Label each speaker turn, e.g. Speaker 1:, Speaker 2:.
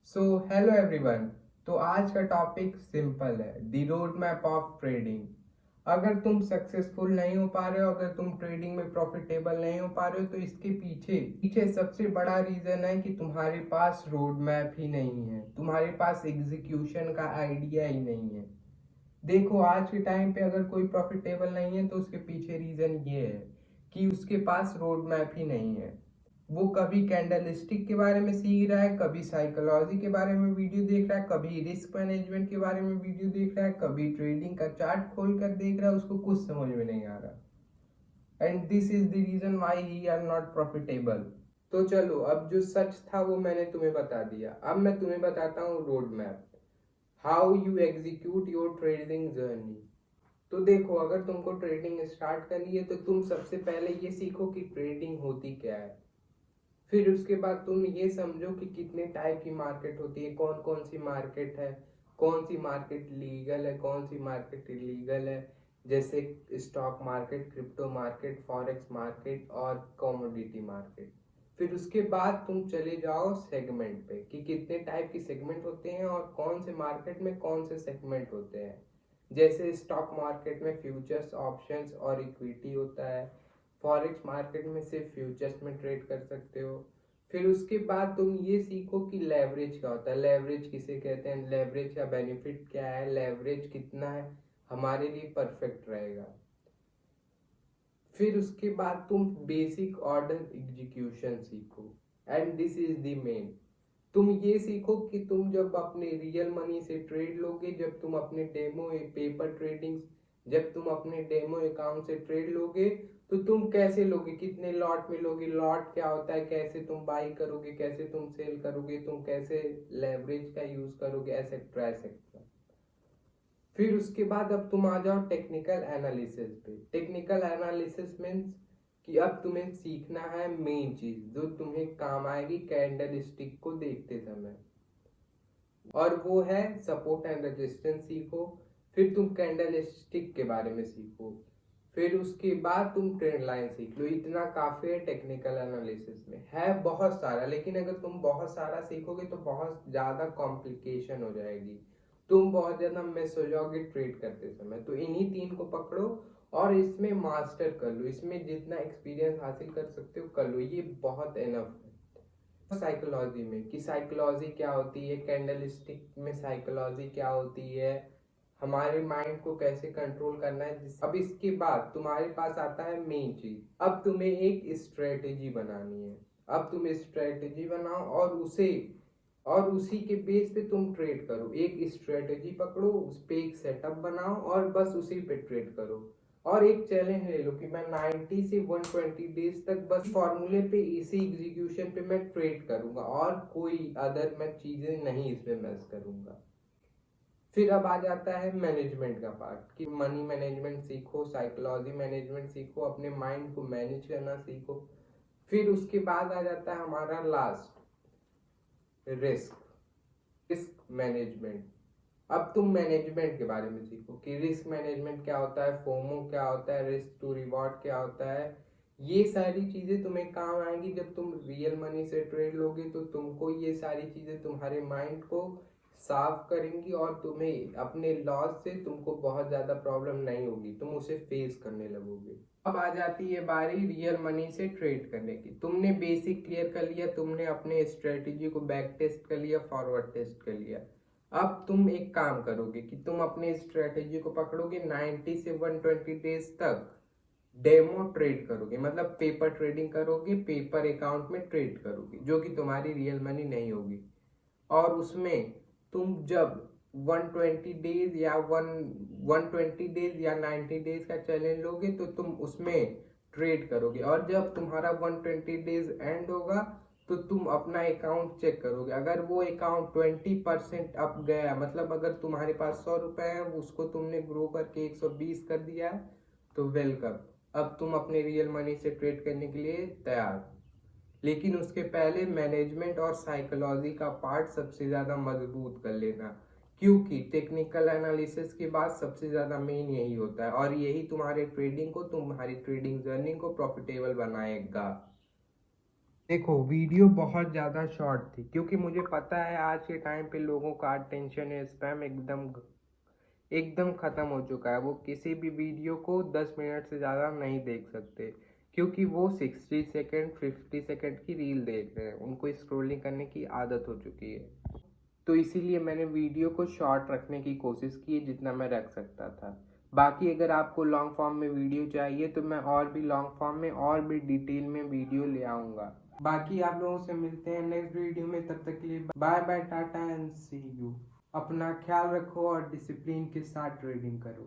Speaker 1: So hello everyone. तो आज का टॉपिक सिंपल है, the road map of trading. अगर तुम सक्सेसफुल नहीं हो पा रहे हो, अगर तुम ट्रेडिंग में प्रॉफिटेबल नहीं हो पा रहे हो, तो इसके पीछे पीछे सबसे बड़ा रीजन है कि तुम्हारे पास रोड मैप ही नहीं है, तुम्हारे पास एग्जीक्यूशन का आइडिया ही नहीं है। देखो, आज के टाइम पे अगर कोई प्रॉफिटेबल नहीं है तो उसके पीछे रीजन ये है कि उसके पास रोड मैप ही नहीं है। वो कभी कैंडलस्टिक के बारे में सीख रहा है, कभी साइकोलॉजी के बारे में वीडियो देख रहा है, कभी रिस्क मैनेजमेंट के बारे में वीडियो देख रहा है, कभी ट्रेडिंग का चार्ट खोल कर देख रहा है, उसको कुछ समझ में नहीं आ रहा। And this is the reason why he are not profitable. तो चलो, अब जो सच था वो मैंने तुम्हें बता दिया, अब मैं तुम्हें बताता हूँ road map, how you execute your trading journey. तो देखो, अगर तुमको ट्रेडिंग स्टार्ट करनी है तो तुम सबसे पहले ये सीखो कि ट्रेडिंग होती क्या है। फिर उसके बाद तुम ये समझो कि कितने टाइप की मार्केट होती है, कौन कौन सी मार्केट है, कौन सी मार्केट लीगल है, कौन सी मार्केट इलीगल है, जैसे stock market, crypto market, forex market और कमोडिटी मार्केट। फिर उसके बाद तुम चले जाओ सेगमेंट पे कि कितने टाइप के सेगमेंट होते हैं और कौन से मार्केट में कौन से सेगमेंट होते हैं। जैसे स्टॉक मार्केट में फ्यूचर्स, ऑप्शंस और इक्विटी होता है। फॉरेक्स मार्केट में सिर्फ फ्यूचर्स में ट्रेड कर सकते हो। फिर उसके बाद तुम ये सीखो कि लेवरेज क्या होता है, लेवरेज किसे कहते हैं, लेवरेज का बेनिफिट क्या है, लेवरेज कितना है हमारे लिए परफेक्ट रहेगा। फिर उसके बाद तुम बेसिक ऑर्डर एग्जीक्यूशन सीखो। And this is the main, तुम ये सीखो कि तुम जब अपने रियल मनी से ट्रेड लोगे, जब तुम अपने डेमो पेपर ट्रेडिंग, जब तुम अपने डेमो अकाउंट से ट्रेड लोगे तो तुम कैसे लोगे, कितने लॉट में लोगे, लॉट क्या होता है, कैसे तुम बाई करोगे, कैसे तुम सेल करोगे, तुम कैसे लेवरेज का यूज करोगे, एसेट्रा एसेट्रा। फिर उसके बाद अब तुम आ जाओ टेक्निकल एनालिसिस पे। टेक्निकल एनालिसिस मीन्स कि अब तुम्हें सीखना है मेन चीज जो तुम्हें काम आएगी कैंडल स्टिक को देखते समय, और वो है सपोर्ट एंड रेजिस्टेंस सीखो। फिर तुम कैंडल स्टिक के बारे में सीखो। फिर उसके बाद तुम ट्रेंड लाइन सीख लो। इतना काफी है टेक्निकल एनालिसिस में, है बहुत सारा, लेकिन अगर तुम बहुत सारा सीखोगे तो बहुत ज्यादा कॉम्प्लिकेशन हो जाएगी, तुम बहुत ज्यादा मिस हो जाओगे ट्रेड करते समय। तो इन्हीं तीन को पकड़ो और इसमें मास्टर कर लो, इसमें जितना एक्सपीरियंस हासिल कर सकते हो कर लो, ये बहुत एनफ है। साइकोलॉजी में कि साइकोलॉजी क्या होती है, कैंडल स्टिक में साइकोलॉजी क्या होती है, हमारे माइंड को कैसे कंट्रोल करना है। अब इसके बाद तुम्हारे पास आता है मेन चीज, अब तुम्हें एक स्ट्रेटेजी बनानी है। अब तुम स्ट्रेटेजी बनाओ और उसी के बेस पे तुम ट्रेड करो। एक स्ट्रेटेजी पकड़ो, उस पे एक सेटअप बनाओ और बस उसी पे ट्रेड करो। और एक चैलेंज ले लो कि मैं 90 से 120 डेज तक बस फॉर्मूले पे, इसी एग्जीक्यूशन पे मैं ट्रेड करूंगा और कोई अदर मैं चीजें नहीं इसमें मैस करूंगा। फिर अब आ जाता है मैनेजमेंट का पार्ट कि मनी मैनेजमेंट सीखो, साइकोलॉजी मैनेजमेंट सीखो, अपने माइंड को मैनेज करना सीखो। फिर उसके बाद आ जाता है हमारा लास्ट, रिस्क, रिस्क मैनेजमेंट। अब तुम मैनेजमेंट के बारे में सीखो कि रिस्क मैनेजमेंट क्या होता है, फोमो क्या होता है, रिस्क टू रिवॉर्ड क्या होता है। ये सारी चीजें तुम्हें काम आएंगी जब तुम रियल मनी से ट्रेड लोगे, तो तुमको ये सारी चीजें तुम्हारे माइंड को साफ करेंगी और तुम्हें अपने लॉस से तुमको बहुत ज्यादा प्रॉब्लम नहीं होगी, तुम उसे फेस करने लगोगे। अब आ जाती है बारी रियल मनी से ट्रेड करने की। तुमने बेसिक क्लियर कर लिया, तुमने अपने स्ट्रेटेजी को बैक टेस्ट कर लिया, फॉरवर्ड टेस्ट कर लिया। अब तुम एक काम करोगे कि तुम अपने स्ट्रेटेजी को पकड़ोगे, 90 से 120 डेज तक डेमो ट्रेड करोगे, मतलब पेपर ट्रेडिंग करोगे, पेपर अकाउंट में ट्रेड करोगे, जो कि तुम्हारी रियल मनी नहीं होगी। और उसमें तुम जब 120 डेज या 120 डेज या 90 डेज का चैलेंज लोगे तो तुम उसमें ट्रेड करोगे। और जब तुम्हारा 120 डेज एंड होगा तो तुम अपना अकाउंट चेक करोगे। अगर वो अकाउंट 20% अप गया, मतलब अगर तुम्हारे पास 100 रुपए है, उसको तुमने ग्रो करके 120 कर दिया है, तो वेलकम, अब तुम अपने रियल मनी से ट्रेड करने के लिए तैयार। लेकिन उसके पहले मैनेजमेंट और साइकोलॉजी का पार्ट सबसे ज्यादा मजबूत कर लेना, क्योंकि टेक्निकल एनालिसिस के बाद सबसे ज्यादा मेन यही होता है और यही तुम्हारे ट्रेडिंग को, तुम्हारी ट्रेडिंग जर्नी को प्रॉफिटेबल बनाएगा। देखो वीडियो बहुत ज़्यादा शॉर्ट थी क्योंकि मुझे पता है आज के टाइम पे लोगों का अटेंशन स्पैम एकदम ख़त्म हो चुका है। वो किसी भी वीडियो को 10 मिनट से ज़्यादा नहीं देख सकते क्योंकि वो 60 सेकेंड 50 सेकेंड की रील देख रहे हैं, उनको स्क्रॉलिंग करने की आदत हो चुकी है। तो इसीलिए मैंने वीडियो को शॉर्ट रखने की कोशिश की जितना मैं रख सकता था। बाकी अगर आपको लॉन्ग फॉर्म में वीडियो चाहिए तो मैं और भी लॉन्ग फॉर्म में और भी डिटेल में वीडियो ले आऊँगा। बाकी आप लोगों से मिलते हैं नेक्स्ट वीडियो में, तब तक के लिए bye bye, tata and see you. अपना ख्याल रखो और डिसिप्लिन के साथ ट्रेडिंग करो।